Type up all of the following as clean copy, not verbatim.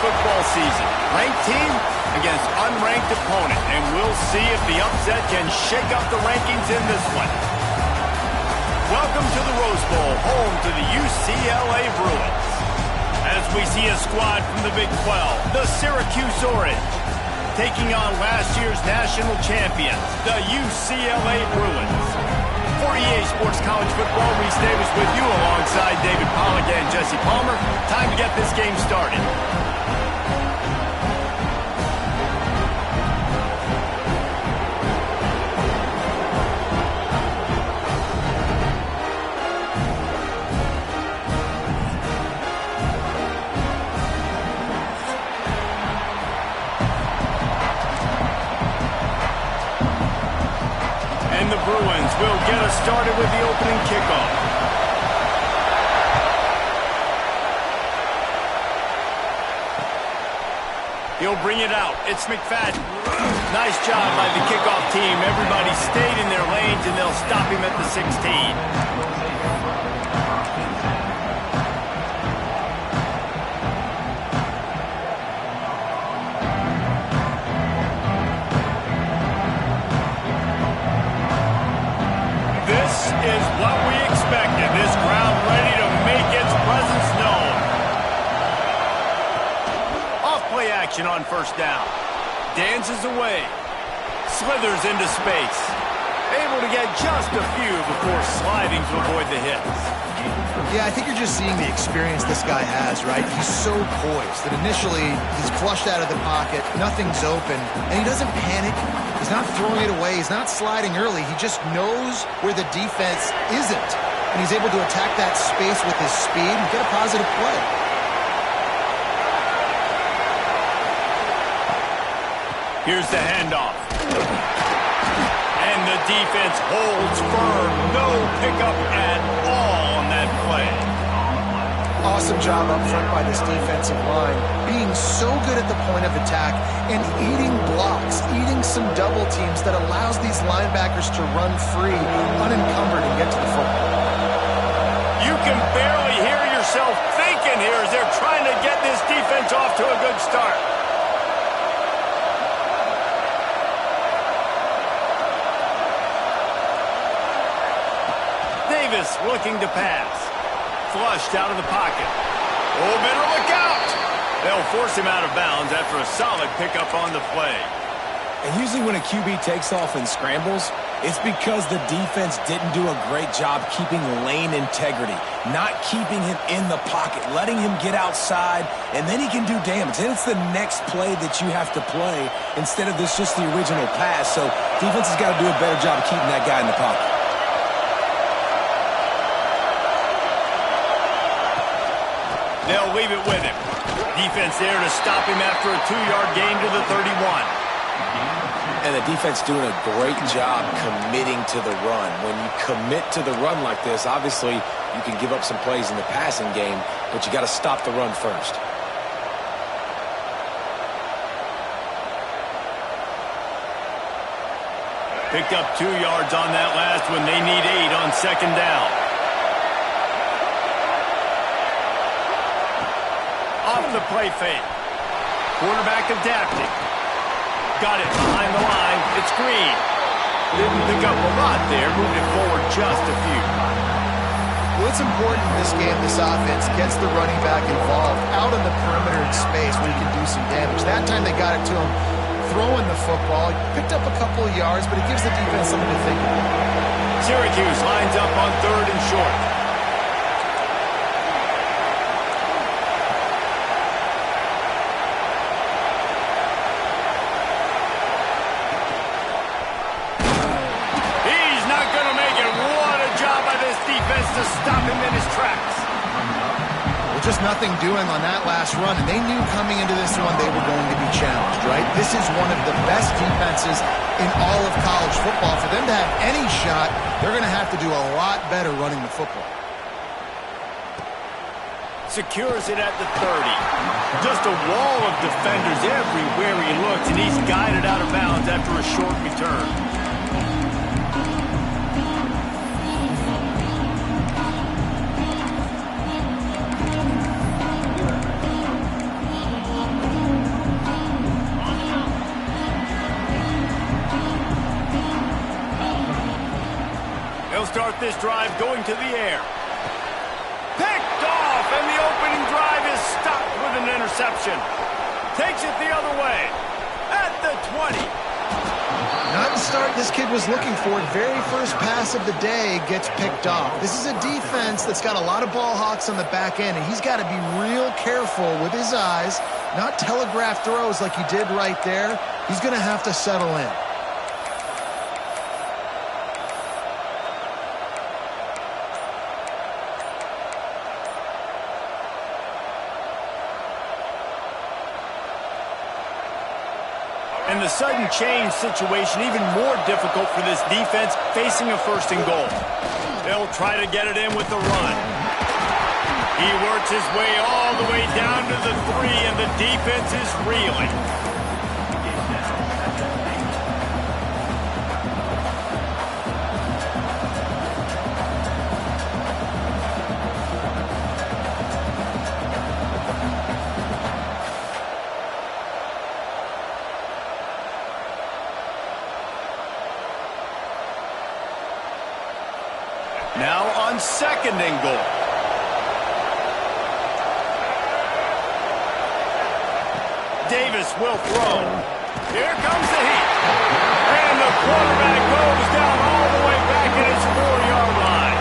Football season. Ranked team against unranked opponent, and we'll see if the upset can shake up the rankings in this one. Welcome to the Rose Bowl, home to the UCLA Bruins. As we see a squad from the Big 12, the Syracuse Orange, taking on last year's national champions, the UCLA Bruins. For EA Sports College Football, Reese Davis with you alongside David Pollack and Jesse Palmer. Time to get this game started. And the Bruins will get us started with the opening kickoff. He'll bring it out. It's McFadden. Nice job by the kickoff team. Everybody stayed in their lanes, and they'll stop him at the 16. Is what we expected. This crowd ready to make its presence known. Off play action on first down. Dances away. Slithers into space. Able to get just a few before sliding to avoid the hits. Yeah, I think you're just seeing the experience this guy has, right? He's so poised that initially he's flushed out of the pocket, nothing's open, and he doesn't panic. He's not throwing it away. He's not sliding early. He just knows where the defense isn't, and he's able to attack that space with his speed and get a positive play. Here's the handoff. And the defense holds firm. No pickup at all on that play. Awesome job up front by this defensive line, being so good at the point of attack and eating blocks, eating some double teams that allows these linebackers to run free, unencumbered, and get to the football. You can barely hear yourself thinking here as they're trying to get this defense off to a good start. Davis looking to pass. Flushed out of the pocket. Oh, better look out! They'll force him out of bounds after a solid pickup on the play. And usually when a QB takes off and scrambles, it's because the defense didn't do a great job keeping lane integrity, not keeping him in the pocket, letting him get outside, and then he can do damage. Then it's the next play that you have to play instead of this just the original pass. So defense has got to do a better job of keeping that guy in the pocket. They'll leave it with him. Defense there to stop him after a 2-yard gain to the 31. And the defense doing a great job committing to the run. When you commit to the run like this, obviously you can give up some plays in the passing game, but you got to stop the run first. Picked up 2 yards on that last one. They need 8 on second down. Off the play fake. Quarterback adapting. Got it behind the line. It's Green. Didn't pick up a lot there. Moved it forward just a few. Well, it's important in this game, this offense gets the running back involved out in the perimeter in space where he can do some damage. That time they got it to him throwing the football. He picked up a couple of yards, but it gives the defense something to think about. Syracuse lines up on 3rd and short. To stop him in his tracks. We'll just nothing doing on that last run, and they knew coming into this one they were going to be challenged, right? This is one of the best defenses in all of college football. For them to have any shot, they're going to have to do a lot better running the football. Secures it at the 30. Just a wall of defenders everywhere he looks, and he's guided out of bounds after a short return. He'll start this drive going to the air. Picked off, and the opening drive is stopped with an interception. Takes it the other way at the 20. Not the start this kid was looking for. Very first pass of the day gets picked off. This is a defense that's got a lot of ball hawks on the back end, and he's got to be real careful with his eyes, not telegraph throws like he did right there. He's going to have to settle in. And the sudden change situation even more difficult for this defense facing a first and goal. They'll try to get it in with the run. He works his way all the way down to the 3, and the defense is reeling. Now on second and goal. Davis will throw. Here comes the heat. And the quarterback goes down all the way back at his 4-yard line.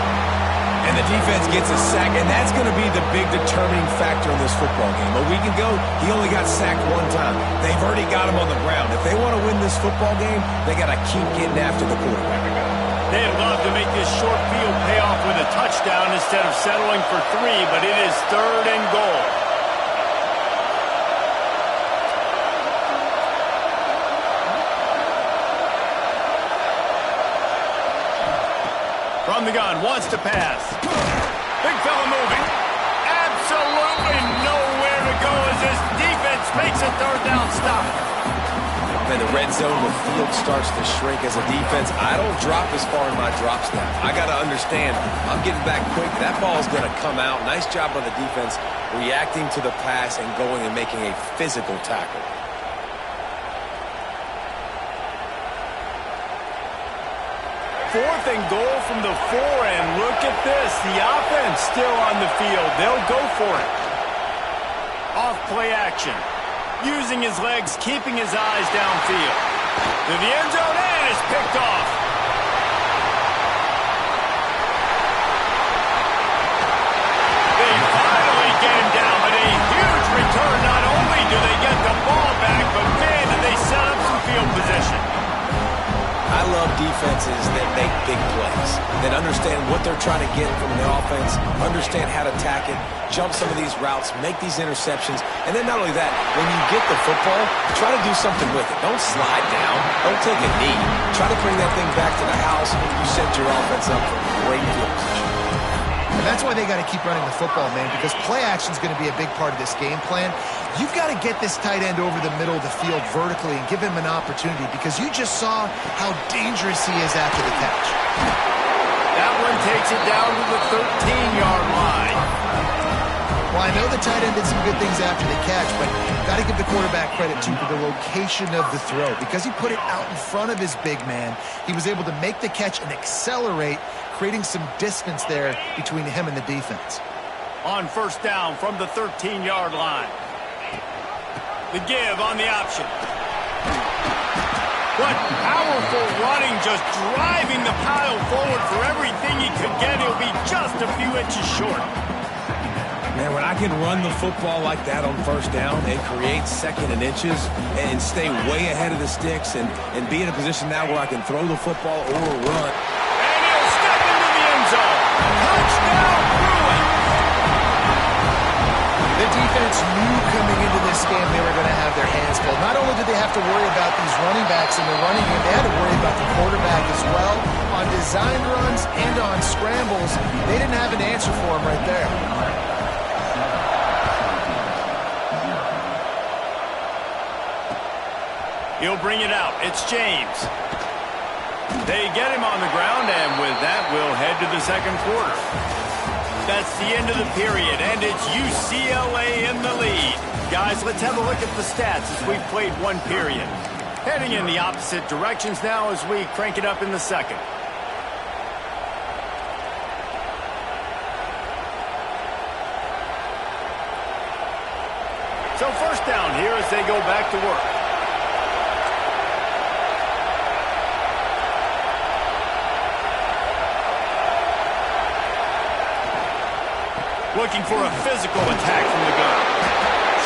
And the defense gets a sack, and that's going to be the big determining factor in this football game. A week ago, he only got sacked one time. They've already got him on the ground. If they want to win this football game, they got to keep getting after the quarterback. They'd love to make this short field pay off with a touchdown instead of settling for 3, but it is third and goal. From the gun, wants to pass. Big fella moving. Absolutely nowhere to go as this defense makes a third down stop. In the red zone, the field starts to shrink as a defense. I don't drop as far in my drop snap. I got to understand, I'm getting back quick. That ball is going to come out. Nice job by the defense reacting to the pass and going and making a physical tackle. Fourth and goal from the 4, and look at this. The offense still on the field. They'll go for it. Off play action. Using his legs, keeping his eyes downfield. To the end zone, and is picked off. They finally get him down, but a huge return. Not only do they get the ball back, but man, did they set up some field position. I love defenses that make big plays, that understand what they're trying to get from their offense, understand how to attack it, jump some of these routes, make these interceptions, and then not only that, when you get the football, try to do something with it. Don't slide down. Don't take a knee. Try to bring that thing back to the house. You set your offense up for great field position. And that's why they got to keep running the football, man, because play action is going to be a big part of this game plan. You've got to get this tight end over the middle of the field vertically and give him an opportunity, because you just saw how dangerous he is after the catch. That one takes it down to the 13-yard line. Well, I know the tight end did some good things after the catch, but got to give the quarterback credit, too, for the location of the throw. Because he put it out in front of his big man, he was able to make the catch and accelerate, creating some distance there between him and the defense. On first down from the 13-yard line. The give on the option. What powerful running, just driving the pile forward for everything he could get. He'll be just a few inches short. Man, when I can run the football like that on first down and create second and inches and stay way ahead of the sticks and be in a position now where I can throw the football or run. And he'll step into the end zone. Touchdown, Bruin. The defense knew coming into this game they were going to have their hands full. Not only did they have to worry about these running backs in the running game, they had to worry about the quarterback as well. On design runs and on scrambles, they didn't have an answer for him right there. He'll bring it out. It's James. They get him on the ground, and with that, we'll head to the second quarter. That's the end of the period, and it's UCLA in the lead. Guys, let's have a look at the stats as we've played one period. Heading in the opposite directions now as we crank it up in the second. So first down here as they go back to work. Looking for a physical attack from the gun.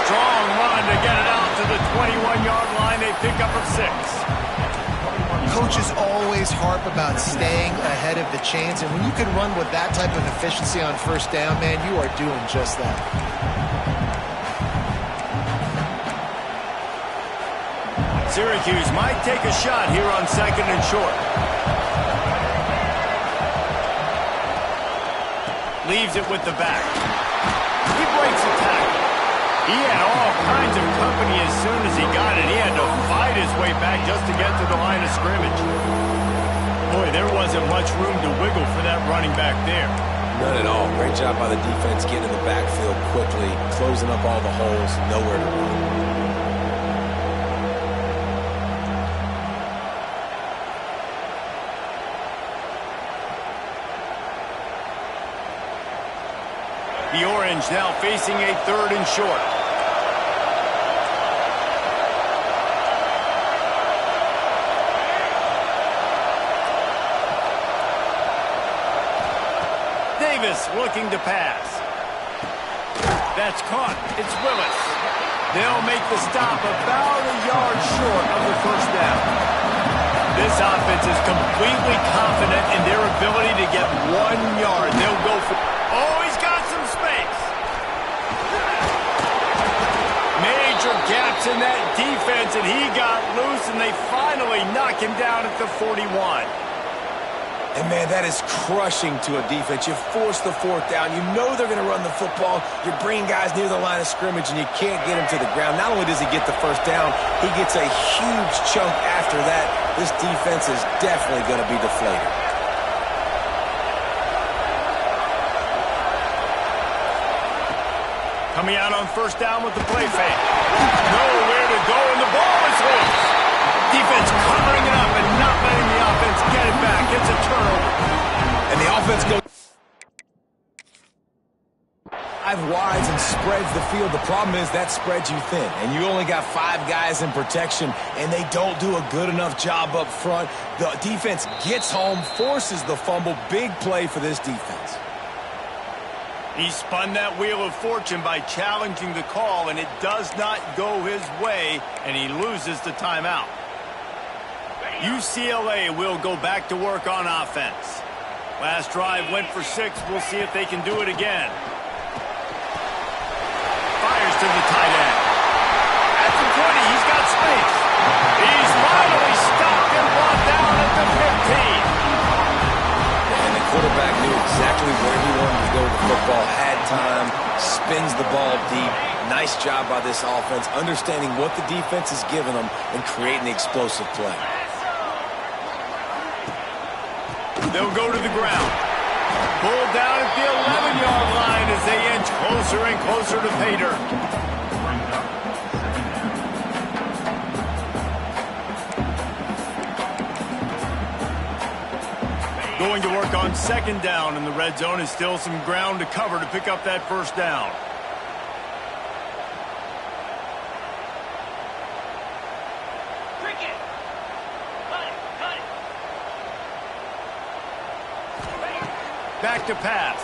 Strong run to get it out to the 21-yard line. They pick up a 6. Coaches always harp about staying ahead of the chains, and when you can run with that type of efficiency on first down, man, you are doing just that. Syracuse might take a shot here on second and short. Leaves it with the back. He breaks the tackle. He had all kinds of company as soon as he got it. He had to fight his way back just to get to the line of scrimmage. Boy, there wasn't much room to wiggle for that running back there. None at all. Great job by the defense getting in the backfield quickly, closing up all the holes, nowhere to run. The Orange now facing a third and short. Davis looking to pass. That's caught. It's Willis. They'll make the stop about a yard short of the first down. This offense is completely confident in their ability to get 1 yard. They'll go for... Oh, he's got some space. Major gaps in that defense, and he got loose, and they finally knock him down at the 41. And, man, that is crushing to a defense. You force the fourth down. You know they're going to run the football. You're bringing guys near the line of scrimmage, and you can't get him to the ground. Not only does he get the first down, he gets a huge chunk after that. This defense is definitely going to be deflated. Coming out on first down with the play fake. Nowhere to go, and the ball is loose. Defense covering it up and not letting the offense get it back. It's a turnover. And the offense goes wides and spreads the field. The problem is that spreads you thin, and you only got 5 guys in protection, and they don't do a good enough job up front. The defense gets home, forces the fumble. Big play for this defense. He spun that wheel of fortune by challenging the call, and it does not go his way, and he loses the timeout. UCLA will go back to work on offense. Last drive went for 6. We'll see if they can do it again. Fires to the tight end. At the 20, he's got space. He's finally stopped and brought down at the 15. And the quarterback knew exactly where he wanted to go with the football, had time, spins the ball deep. Nice job by this offense, understanding what the defense is giving them and creating the explosive play. They'll go to the ground. Pulled down at the 11-yard line as they inch closer and closer to pay dirt. Going to work on second down in the red zone is still some ground to cover to pick up that first down. Back to pass.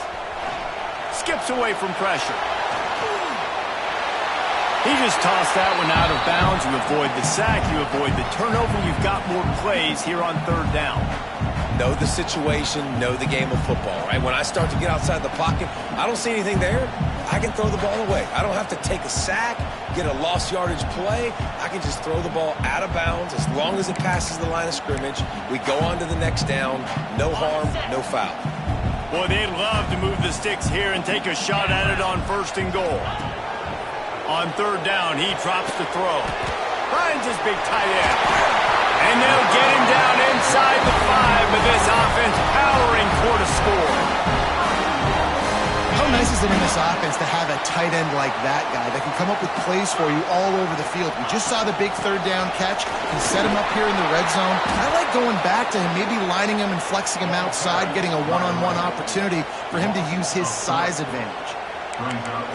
Skips away from pressure. He just tossed that one out of bounds. You avoid the sack, you avoid the turnover. You've got more plays here on third down. Know the situation, know the game of football, right? When I start to get outside the pocket, I don't see anything there. I can throw the ball away. I don't have to take a sack, get a lost yardage play. I can just throw the ball out of bounds. As long as it passes the line of scrimmage, we go on to the next down. No harm, no foul. Boy, they'd love to move the sticks here and take a shot at it on 1st and goal. On 3rd down, he drops to throw. Finds his big tight end. And they'll get him down inside the 5 with this offense powering toward a score. How nice is it in this offense to have a tight end like that guy that can come up with plays for you all over the field? We just saw the big 3rd down catch. Can set him up here in the red zone. I like going back to him, maybe lining him and flexing him outside, getting a one-on-one opportunity for him to use his size advantage.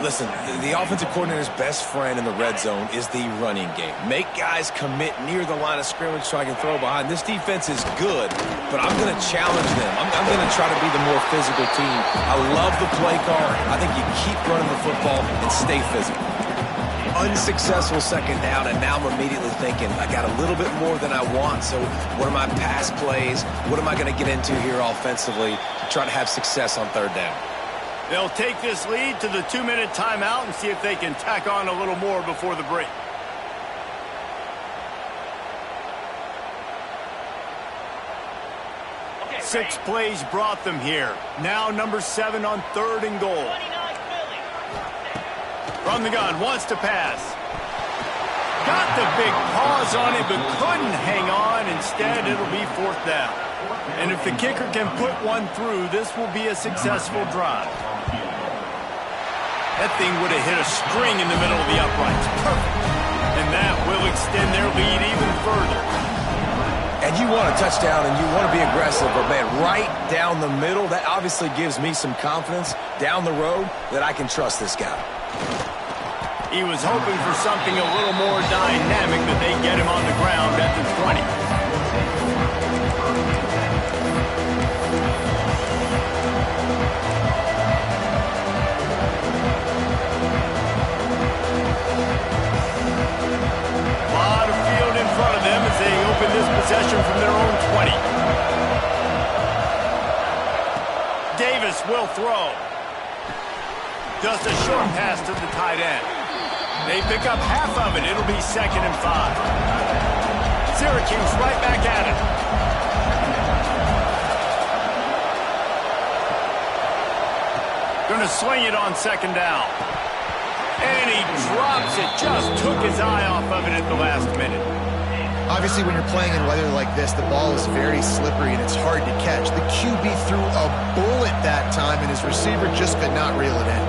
Listen, the offensive coordinator's best friend in the red zone is the running game. Make guys commit near the line of scrimmage so I can throw behind. This defense is good, but I'm going to challenge them. I'm going to try to be the more physical team. I love the play call. I think you keep running the football and stay physical. Unsuccessful 2nd down, and now I'm immediately thinking, I got a little bit more than I want, so what are my pass plays? What am I going to get into here offensively to try to have success on 3rd down? They'll take this lead to the 2-minute timeout and see if they can tack on a little more before the break. Okay, 6 plays brought them here. Now number 7 on 3rd and goal. From the gun, wants to pass. Got the big paws on it, but couldn't hang on. Instead, it'll be 4th down. And if the kicker can put one through, this will be a successful drive. That thing would have hit a string in the middle of the uprights. Perfect. And that will extend their lead even further. And you want a touchdown and you want to be aggressive, but man, right down the middle, that obviously gives me some confidence down the road that I can trust this guy. He was hoping for something a little more dynamic, that they get him on the ground at the 20. They open this possession from their own 20. Davis will throw. Just a short pass to the tight end. They pick up half of it. It'll be 2nd and 5. Syracuse right back at it. Going to swing it on 2nd down. And he drops it. Just took his eye off of it at the last minute. Obviously, when you're playing in weather like this, the ball is very slippery and it's hard to catch. The QB threw a bullet that time, and his receiver just could not reel it in.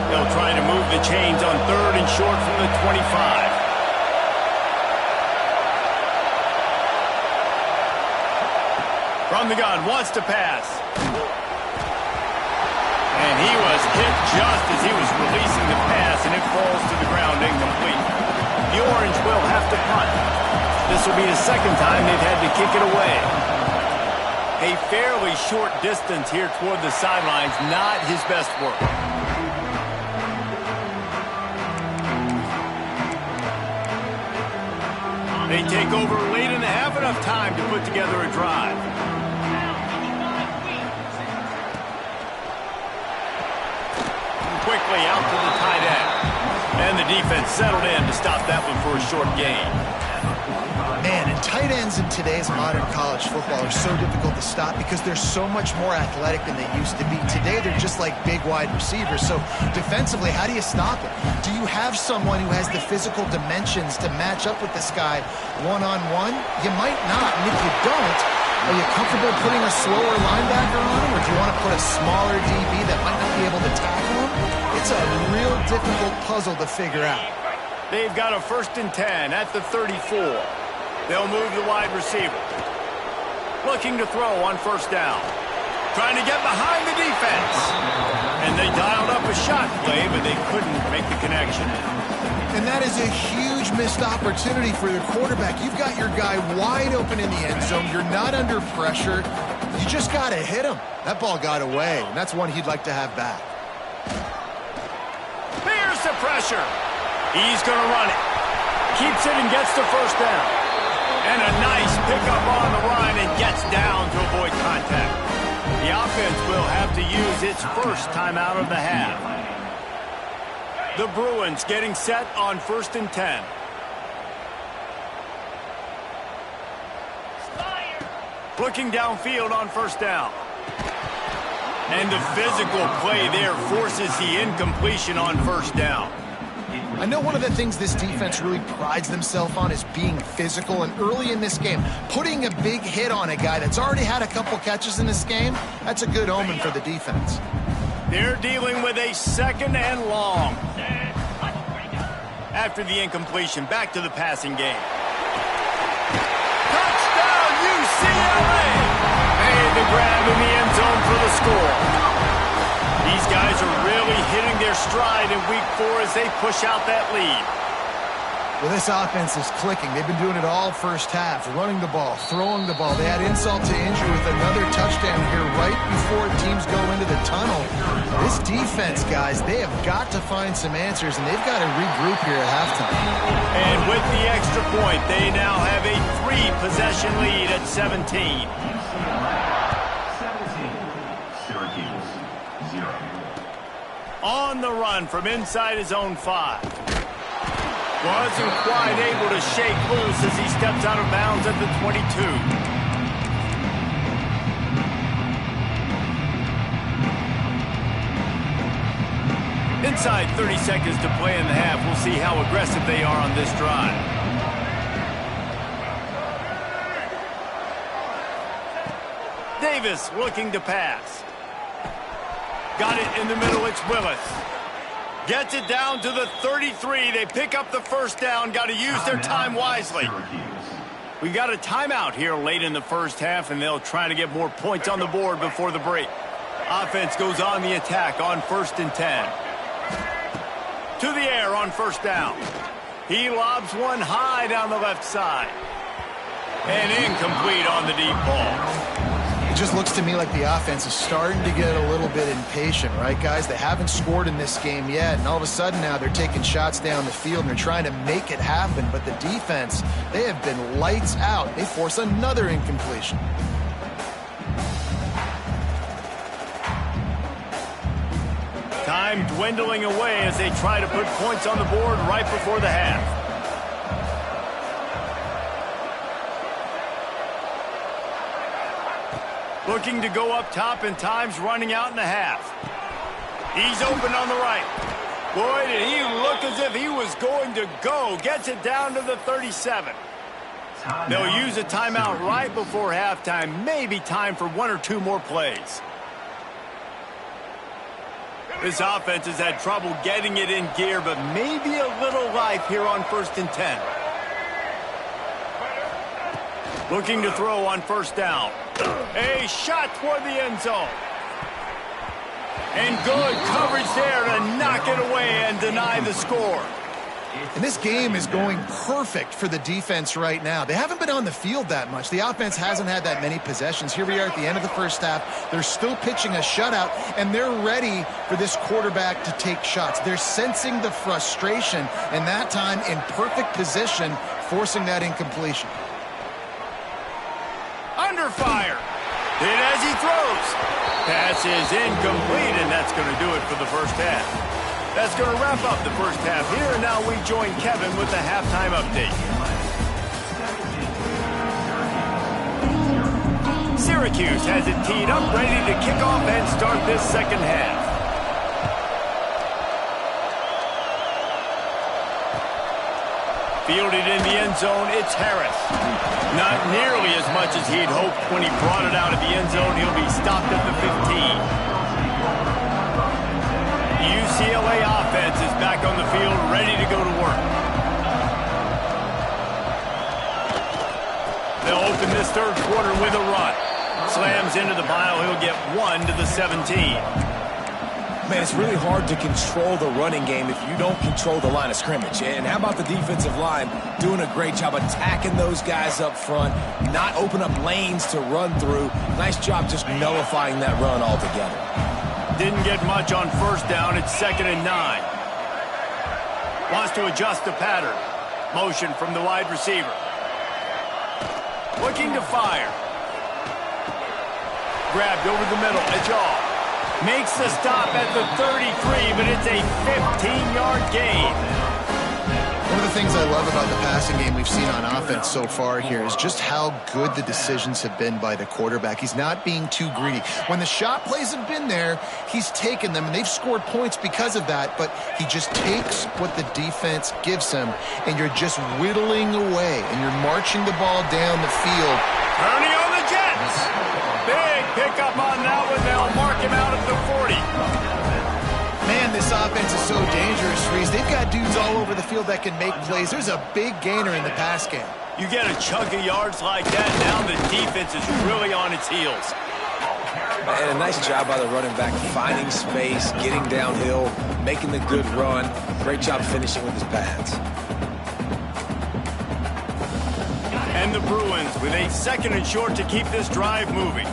They'll try to move the chains on 3rd and short from the 25. From the gun, wants to pass. And he was hit just as he was releasing the pass, and it falls to the ground incomplete. The Orange will have to punt. This will be the 2nd time they've had to kick it away. A fairly short distance here toward the sidelines, not his best work. They take over late and have enough time to put together a drive. Quickly out to the tight end. And the defense settled in to stop that one for a short gain. Man, and tight ends in today's modern college football are so difficult to stop because they're so much more athletic than they used to be. Today, they're just like big wide receivers. So defensively, how do you stop it? Do you have someone who has the physical dimensions to match up with this guy one-on-one? You might not, and if you don't, are you comfortable putting a slower linebacker on him, or do you want to put a smaller DB that might not be able to tackle him? It's a real difficult puzzle to figure out. They've got a 1st and 10 at the 34. They'll move the wide receiver. Looking to throw on 1st down. Trying to get behind the defense. And they dialed up a shot play, but they couldn't make the connection. And that is a huge missed opportunity for the quarterback. You've got your guy wide open in the end zone. You're not under pressure. You just got to hit him. That ball got away, and that's one he'd like to have back. Here's the pressure. He's going to run it. Keeps it and gets to 1st down. And a nice pickup on the run and gets down to avoid contact. The offense will have to use its first timeout of the half. The Bruins getting set on 1st and 10. Looking downfield on 1st down. And the physical play there forces the incompletion on 1st down. I know one of the things this defense really prides themselves on is being physical, and early in this game, putting a big hit on a guy that's already had a couple catches in this game, that's a good omen for the defense. They're dealing with a 2nd and long. After the incompletion, back to the passing game. Touchdown, UCLA! Made the grab in the end zone for the score. These guys are really hitting their stride in week 4 as they push out that lead. Well, this offense is clicking. They've been doing it all first half, running the ball, throwing the ball. They had insult to injury with another touchdown here right before teams go into the tunnel. This defense, guys, they have got to find some answers, and they've got to regroup here at halftime. And with the extra point, they now have a 3-possession lead at 17. On the run from inside his own 5. Wasn't quite able to shake loose as he steps out of bounds at the 22. Inside 30 seconds to play in the half. We'll see how aggressive they are on this drive. Davis looking to pass. Got it in the middle, it's Willis. Gets it down to the 33. They pick up the 1st down. Got to use their time wisely. We got a timeout here late in the first half, and they'll try to get more points on the board before the break. Offense goes on the attack on 1st and 10. To the air on 1st down. He lobs one high down the left side. And incomplete on the deep ball. It just looks to me like the offense is starting to get a little bit impatient, right, guys? They haven't scored in this game yet, and all of a sudden now they're taking shots down the field and they're trying to make it happen. But the defense, they have been lights out. They force another incompletion. Time dwindling away as they try to put points on the board right before the half. Looking to go up top, and time's running out in the half. He's open on the right. Boy, did he look as if he was going to go. Gets it down to the 37. They'll use a timeout right before halftime. Maybe time for 1 or 2 more plays. This offense has had trouble getting it in gear, but maybe a little life here on 1st and 10. Looking to throw on 1st down. A shot toward the end zone. And good coverage there to knock it away and deny the score. And this game is going perfect for the defense right now. They haven't been on the field that much. The offense hasn't had that many possessions. Here we are at the end of the first half. They're still pitching a shutout, and they're ready for this quarterback to take shots. They're sensing the frustration, and that time in perfect position, forcing that incompletion. Under fire. Hit as he throws. Pass is incomplete, and that's going to do it for the first half. That's going to wrap up the first half here, and now we join Kevin with the halftime update. Syracuse has it teed up, ready to kick off and start this second half. Fielded in the end zone, it's Harris. Not nearly as much as he'd hoped when he brought it out of the end zone. He'll be stopped at the 15. The UCLA offense is back on the field, ready to go to work. They'll open this third quarter with a run. Slams into the pile, he'll get 1 to the 17. Man, it's really hard to control the running game if you don't control the line of scrimmage. And how about the defensive line doing a great job attacking those guys up front, not open up lanes to run through. Nice job just nullifying that run altogether. Didn't get much on 1st down. It's 2nd and 9. Wants to adjust the pattern. Motion from the wide receiver. Looking to fire. grabbed over the middle. It's off. Makes the stop at the 33, but it's a 15-yard gain. One of the things I love about the passing game we've seen on offense so far here is just how good the decisions have been by the quarterback. He's not being too greedy. When the shot plays have been there, he's taken them, and they've scored points because of that, but he just takes what the defense gives him, and you're just whittling away, and you're marching the ball down the field. Turning on the Jets. Big pickup on that one. They'll mark him out at the 40. Man, this offense is so dangerous, Reese. They've got dudes all over the field that can make plays. There's a big gainer in the pass game. You get a chunk of yards like that, now the defense is really on its heels. And a nice job by the running back, finding space, getting downhill, making the good run. Great job finishing with his pads. And the Bruins with a 2nd and short to keep this drive moving.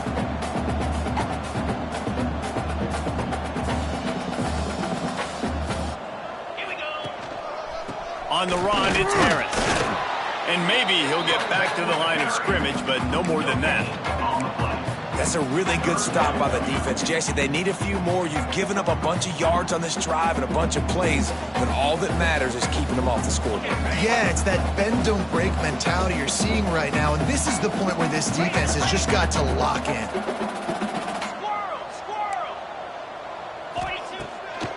On the run, it's Harris. And maybe he'll get back to the line of scrimmage, but no more than that. That's a really good stop by the defense. Jesse, they need a few more. You've given up a bunch of yards on this drive and a bunch of plays, but all that matters is keeping them off the scoreboard. Yeah, it's that bend, don't break mentality you're seeing right now, and this is the point where this defense has just got to lock in.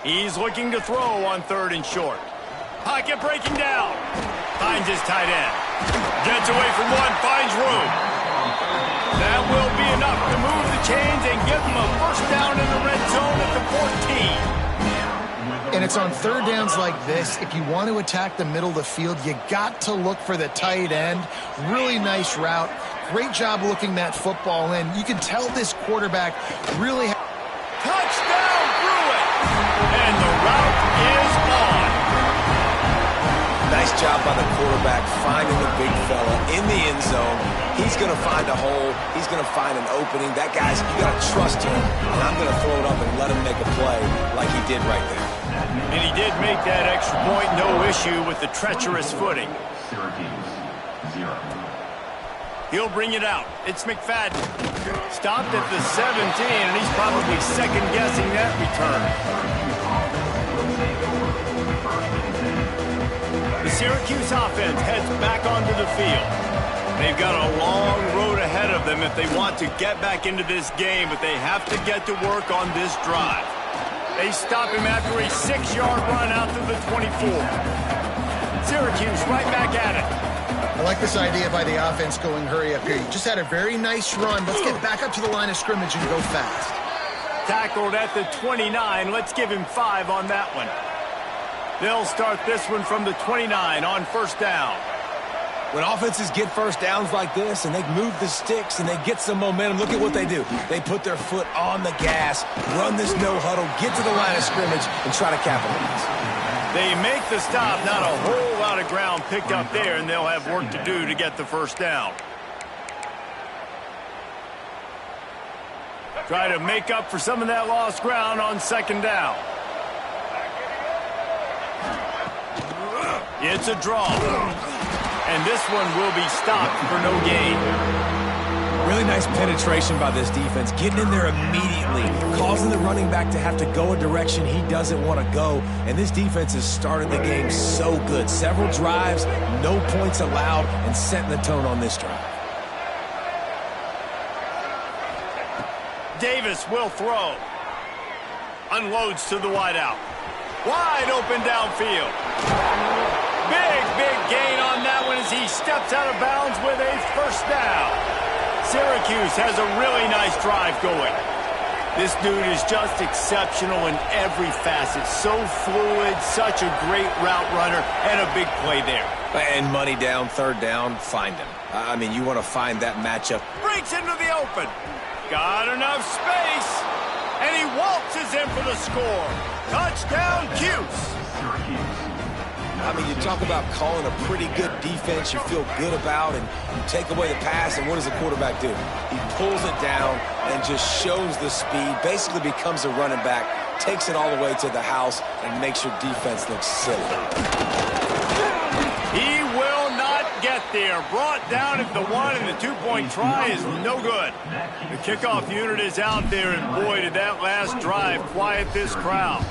He's looking to throw on 3rd and short. Pocket breaking down. Finds his tight end. Gets away from one, finds room. That will be enough to move the chains and give him a 1st down in the red zone at the 14. And it's on 3rd downs like this. If you want to attack the middle of the field, you got to look for the tight end. Really nice route. Great job looking that football in. You can tell this quarterback really... Touchdown, Bruin! And the route is on. Nice job by the quarterback finding the big fella in the end zone. He's going to find a hole. He's going to find an opening. That guy's, you got to trust him. And I'm going to throw it up and let him make a play like he did right there. And he did make that extra point, no issue with the treacherous footing. He'll bring it out. It's McFadden. Stopped at the 17, and he's probably second-guessing that return. The Syracuse offense heads back onto the field. They've got a long road ahead of them if they want to get back into this game, but they have to get to work on this drive. They stop him after a 6-yard run out to the 24. Syracuse right back at it. I like this idea by the offense going hurry up here. You just had a very nice run. Let's get back up to the line of scrimmage and go fast. Tackled at the 29. Let's give him 5 on that one. They'll start this one from the 29 on 1st down. When offenses get 1st downs like this and they move the sticks and they get some momentum, look at what they do. They put their foot on the gas, run this no huddle, get to the line of scrimmage, and try to capitalize. They make the stop, not a whole lot of ground picked up there, and they'll have work to do to get the 1st down. Try to make up for some of that lost ground on 2nd down. It's a draw. And this one will be stopped for no gain. Really nice penetration by this defense, getting in there immediately, causing the running back to have to go a direction he doesn't want to go. And this defense has started the game so good. Several drives, no points allowed, and setting the tone on this drive. Davis will throw. Unloads to the wideout. Wide open downfield. Big gain on that one as he steps out of bounds with a 1st down. Syracuse has a really nice drive going. This dude is just exceptional in every facet. So fluid, such a great route runner, and a big play there. And money down, 3rd down, find him. I mean, you want to find that matchup. Breaks into the open. Got enough space. And he waltzes in for the score. Touchdown, Cuse. I mean, you talk about calling a pretty good defense you feel good about, and you take away the pass, and what does the quarterback do? He pulls it down and just shows the speed, basically becomes a running back, takes it all the way to the house, and makes your defense look silly. He will not get there. Brought down at the 1, and the 2-point try is no good. The kickoff unit is out there, and boy, did that last drive quiet this crowd.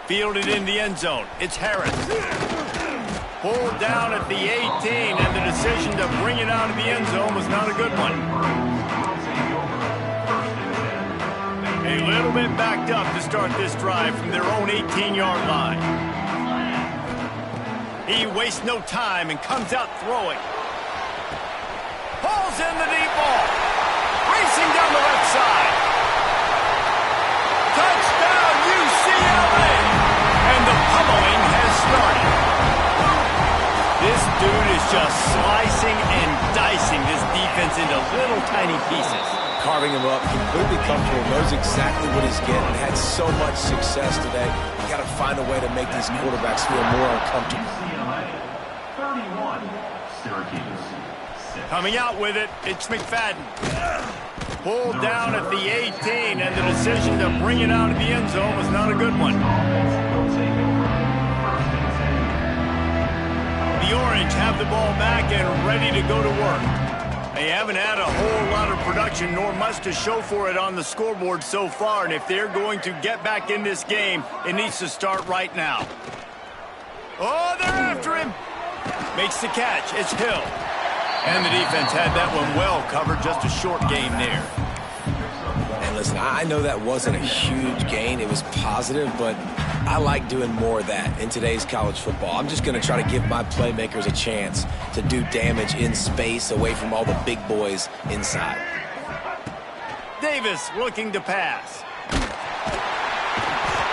Fielded in the end zone. It's Harris. Pulled down at the 18, and the decision to bring it out of the end zone was not a good one. A little bit backed up to start this drive from their own 18-yard line. He wastes no time and comes out throwing. Pulls in the deep ball. Racing down the left side. Touchdown, UCLA! And the pummeling has started. This dude is just slicing and dicing this defense into little tiny pieces. Carving him up, completely comfortable, knows exactly what he's getting, had so much success today. You got to find a way to make these quarterbacks feel more uncomfortable. 31, Syracuse. Coming out with it, it's McFadden. Pulled down at the 18, and the decision to bring it out of the end zone was not a good one. The Orange have the ball back and ready to go to work. They haven't had a whole lot of production, nor much to show for it on the scoreboard so far, and if they're going to get back in this game, it needs to start right now. Oh, they're after him. Makes the catch. It's Hill. And the defense had that one well covered, just a short gain there. And listen, I know that wasn't a huge gain. It was positive, but I like doing more of that in today's college football. I'm just going to try to give my playmakers a chance to do damage in space away from all the big boys inside. Davis looking to pass.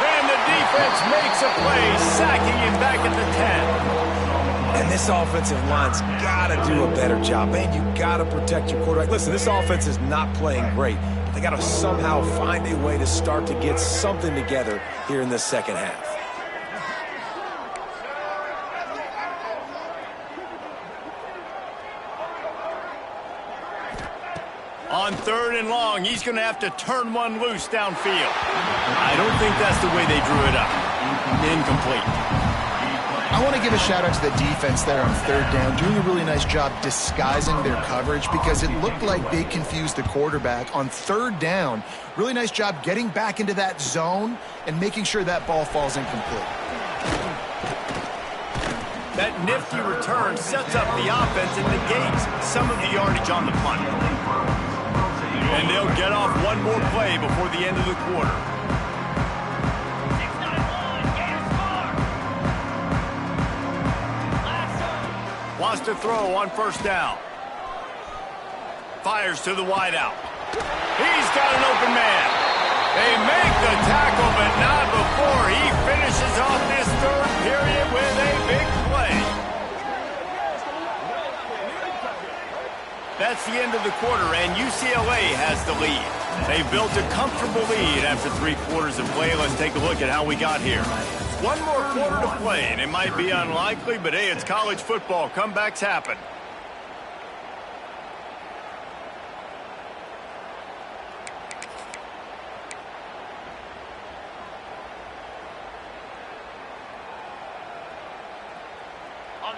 And the defense makes a play, sacking him back at the 10. And this offensive line's got to do a better job. Man, you got to protect your quarterback. Listen, this offense is not playing great. They got to somehow find a way to start to get something together here in the second half. On 3rd and long, he's going to have to turn one loose downfield. I don't think that's the way they drew it up. Incomplete. I want to give a shout out to the defense there on 3rd down, doing a really nice job disguising their coverage because it looked like they confused the quarterback on 3rd down. Really nice job getting back into that zone and making sure that ball falls incomplete. That nifty return sets up the offense and negates some of the yardage on the punt. And they'll get off one more play before the end of the quarter. Wants to throw on 1st down. Fires to the wideout. He's got an open man. They make the tackle, but not before he finishes off this 3rd period with a big play. That's the end of the quarter, and UCLA has the lead. They built a comfortable lead after 3 quarters of play. Let's take a look at how we got here. One more quarter to play, and it might be unlikely, but hey, it's college football. Comebacks happen.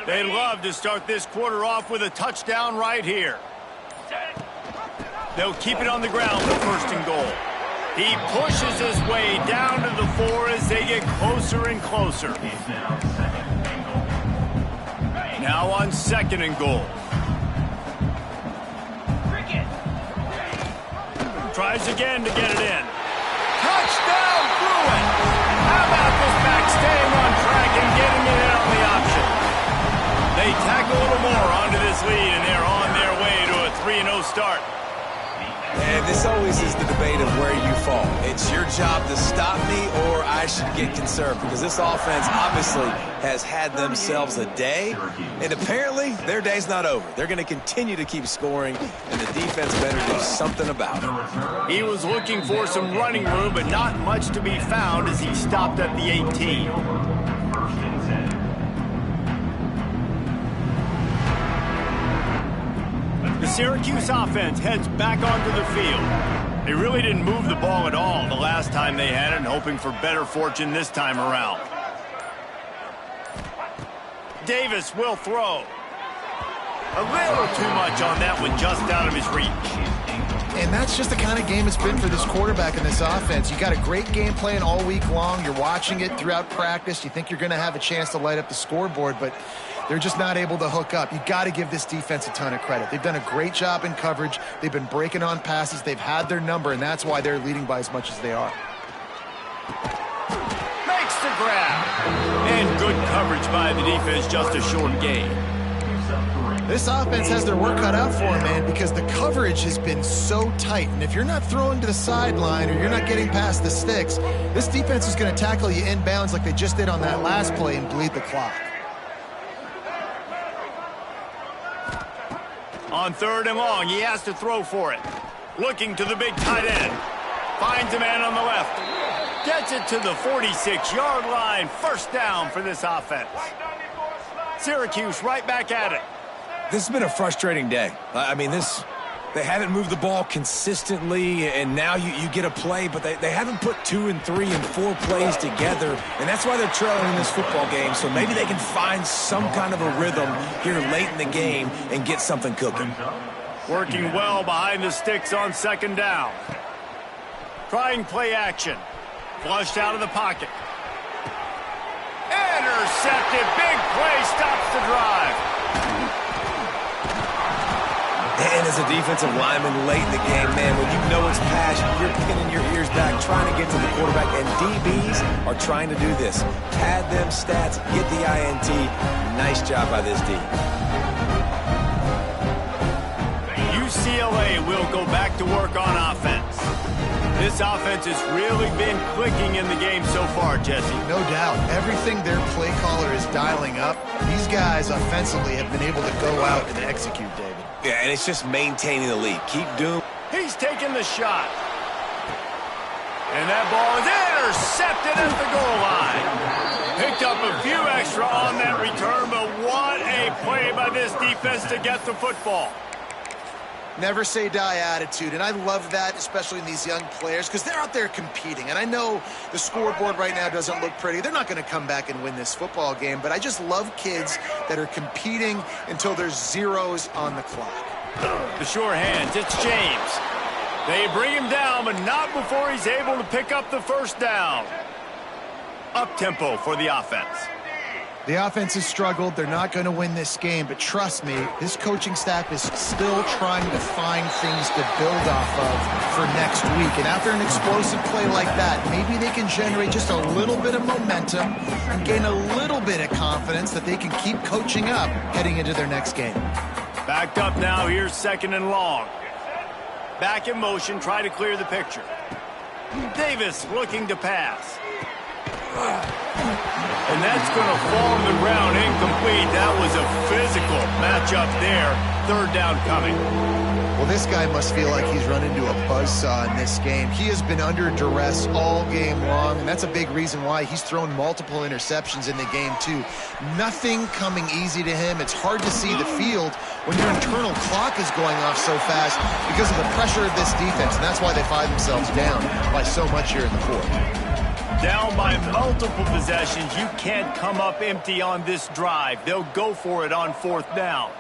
They'd love to start this quarter off with a touchdown right here. They'll keep it on the ground with 1st and goal. He pushes his way down to the 4 as they get closer and closer. Now on 2nd and goal. Tries again to get it in. Touchdown, Bruin! How about this back staying on track and getting it in on the option? They tack a little more onto this lead, and they're on their way to a 3-0 start. And this always is the debate of where you fall. It's your job to stop me, or I should get concerned, because this offense obviously has had themselves a day, and apparently their day's not over. They're going to continue to keep scoring, and the defense better do something about it. He was looking for some running room, but not much to be found as he stopped at the 18. The Syracuse offense heads back onto the field. They really didn't move the ball at all the last time they had it, and hoping for better fortune this time around. Davis will throw. A little too much on that one, just out of his reach. And that's just the kind of game it's been for this quarterback in this offense. You got a great game plan all week long. You're watching it throughout practice. You think you're going to have a chance to light up the scoreboard, but they're just not able to hook up. You got to give this defense a ton of credit. They've done a great job in coverage. They've been breaking on passes. They've had their number, and that's why they're leading by as much as they are. Makes the grab. And good coverage by the defense, just a short gain. This offense has their work cut out for them, man, because the coverage has been so tight. And if you're not throwing to the sideline or you're not getting past the sticks, this defense is going to tackle you inbounds like they just did on that last play and bleed the clock. On 3rd and long, he has to throw for it. Looking to the big tight end. Finds a man on the left. Gets it to the 46-yard line. First down for this offense. Syracuse right back at it. This has been a frustrating day. I mean, they haven't moved the ball consistently, and now you get a play, but they haven't put 2 and 3 and 4 plays together, and that's why they're trailing in this football game. So maybe they can find some kind of a rhythm here late in the game and get something cooking. Working well behind the sticks on 2nd down. Trying play action. Flushed out of the pocket. Intercepted. Big play stops the drive. And as a defensive lineman late in the game, man, when you know it's passion, you're pinning your ears back, trying to get to the quarterback, and DBs are trying to do this. Pad them stats, get the INT. Nice job by this D. UCLA will go back to work on offense. This offense has really been clicking in the game so far, Jesse. No doubt. Everything their play caller is dialing up, these guys offensively have been able to go out and execute, David. Yeah, and it's just maintaining the lead. Keep doing. He's taking the shot. And that ball is intercepted at the goal line. Picked up a few extra on that return, but what a play by this defense to get the football. Never say die attitude, and I love that, especially in these young players, because they're out there competing. And I know the scoreboard right now doesn't look pretty. They're not going to come back and win this football game, but I just love kids that are competing until there's zeros on the clock. The sure hands, it's James. They bring him down, but not before he's able to pick up the first down. Up-tempo for the offense. The offense has struggled. They're not going to win this game, but trust me, this coaching staff is still trying to find things to build off of for next week. And after an explosive play like that, maybe they can generate just a little bit of momentum and gain a little bit of confidence that they can keep coaching up heading into their next game. Backed up now, here's 2nd and long. Back in motion, try to clear the picture. Davis looking to pass. And that's going to fall to the ground incomplete. That was a physical matchup there. 3rd down coming. Well, this guy must feel like he's run into a buzzsaw in this game. He has been under duress all game long, and that's a big reason why he's thrown multiple interceptions in the game, too. Nothing coming easy to him. It's hard to see the field when your internal clock is going off so fast because of the pressure of this defense, and that's why they find themselves down by so much here in the 4th. Down by multiple possessions. You can't come up empty on this drive. They'll go for it on 4th down.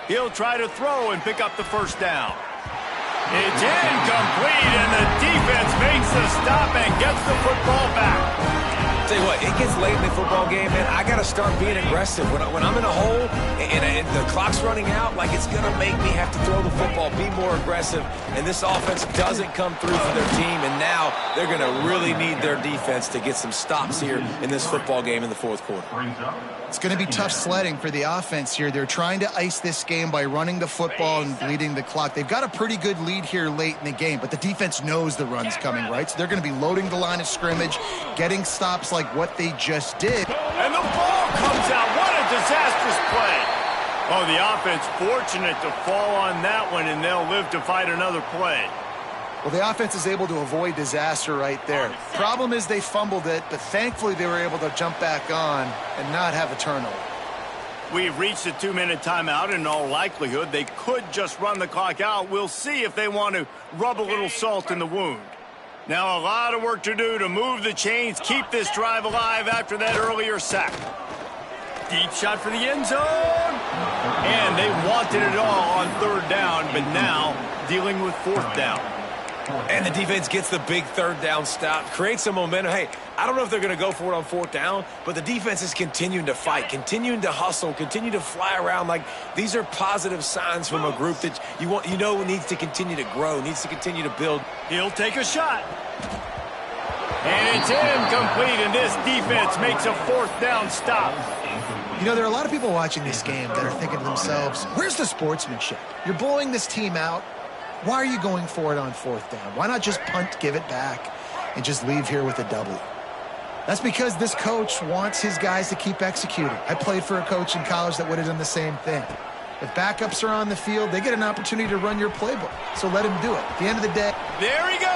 He'll try to throw and pick up the first down. It's incomplete, and the defense makes the stop and gets the football back. Tell you what, it gets late in the football game, man. I got to start being aggressive. When I'm in a hole and the clock's running out, like it's going to make me have to throw the football, be more aggressive. And this offense doesn't come through for their team, and now they're going to really need their defense to get some stops here in this football game in the 4th quarter. It's going to be tough sledding for the offense here. They're trying to ice this game by running the football and bleeding the clock. They've got a pretty good lead here late in the game, but the defense knows the run's coming, right? So they're going to be loading the line of scrimmage, getting stops like what they just did. And the ball comes out. What a disastrous play. Oh, the offense fortunate to fall on that one, and they'll live to fight another play. Well, the offense is able to avoid disaster right there. Problem is they fumbled it, but thankfully they were able to jump back on and not have a turnover. We've reached a 2-minute timeout, and in all likelihood, they could just run the clock out. We'll see if they want to rub a little salt in the wound. Now a lot of work to do to move the chains, keep this drive alive after that earlier sack. Deep shot for the end zone. And they wanted it all on third down, but now dealing with fourth down. And the defense gets the big third down stop, creates some momentum. Hey, I don't know if they're going to go for it on fourth down, but the defense is continuing to fight, continuing to hustle, continue to fly around. Like, these are positive signs from a group that you know needs to continue to grow, needs to continue to build. He'll take a shot. And it's incomplete, and this defense makes a fourth down stop. You know, there are a lot of people watching this game that are thinking to themselves, where's the sportsmanship? You're blowing this team out. Why are you going for it on fourth down? Why not just punt, give it back, and just leave here with a W? That's because this coach wants his guys to keep executing. I played for a coach in college that would have done the same thing. If backups are on the field, they get an opportunity to run your playbook. So let him do it. At the end of the day. There he goes.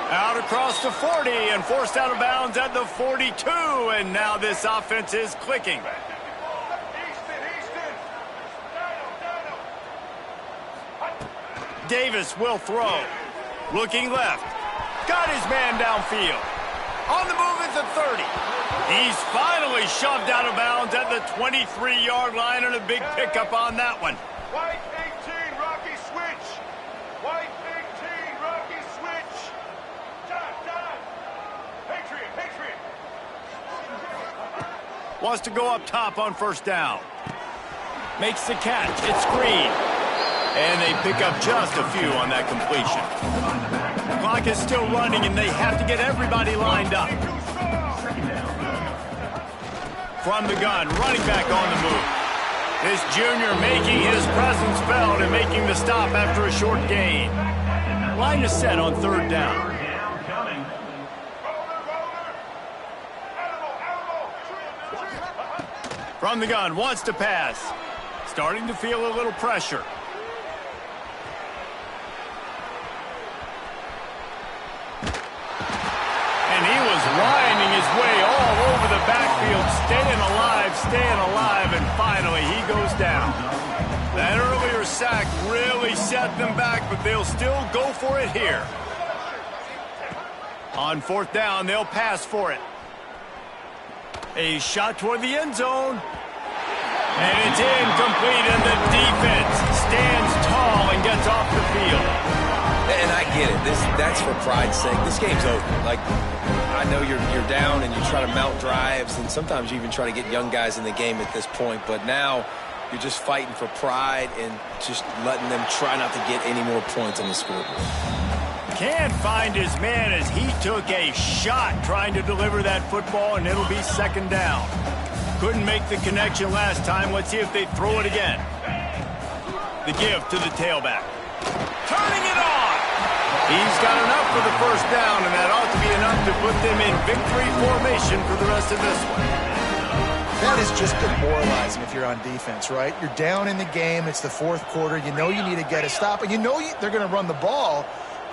Out across the 40 and forced out of bounds at the 42. And now this offense is clicking. Davis will throw. Looking left. Got his man downfield. On the move at the 30. He's finally shoved out of bounds at the 23-yard line, and a big pickup on that one. White 18, Rocky switch. White 18, Rocky switch. Dot. Patriot. Wants to go up top on first down. Makes the catch. It's screen. And they pick up just a few on that completion. The clock is still running, and they have to get everybody lined up. From the gun, running back on the move. This junior making his presence felt and making the stop after a short gain. Line is set on third down. From the gun, wants to pass. Starting to feel a little pressure. And he was winding his way all over the backfield, staying alive, and finally he goes down. That earlier sack really set them back, but they'll still go for it here. On fourth down, they'll pass for it. A shot toward the end zone. And it's incomplete, and the defense stands tall and gets off the field. And I get it. That's for pride's sake. This game's over. Like, I know you're down and you try to mount drives, and sometimes you even try to get young guys in the game at this point. But now you're just fighting for pride and just letting them try not to get any more points on the scoreboard. Can't find his man as he took a shot trying to deliver that football, and it'll be second down. Couldn't make the connection last time. Let's see if they throw it again. The give to the tailback. Turning it on. He's got enough for the first down, and that ought to be enough to put them in victory formation for the rest of this one. That is just demoralizing if you're on defense, right? You're down in the game. It's the fourth quarter. You know you need to get a stop, and you know they're going to run the ball,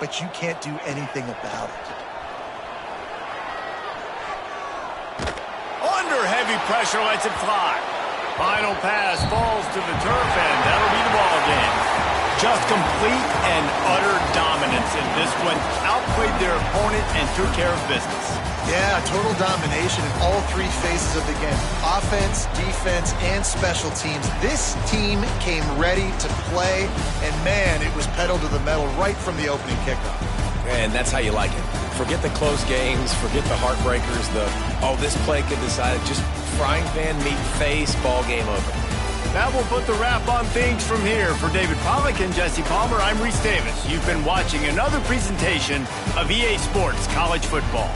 but you can't do anything about it. Under heavy pressure, lets it fly. Final pass falls to the turf, and that'll be the ball game. Just complete and utter dominance in this one. Outplayed their opponent and took care of business. Yeah, total domination in all three phases of the game. Offense, defense, and special teams. This team came ready to play, and man, it was pedal to the metal right from the opening kickoff. And that's how you like it. Forget the close games, forget the heartbreakers, this play could decide it. Just frying pan, meat face, ball game over. That will put the wrap on things from here. For David Pollack and Jesse Palmer, I'm Reese Davis. You've been watching another presentation of EA Sports College Football.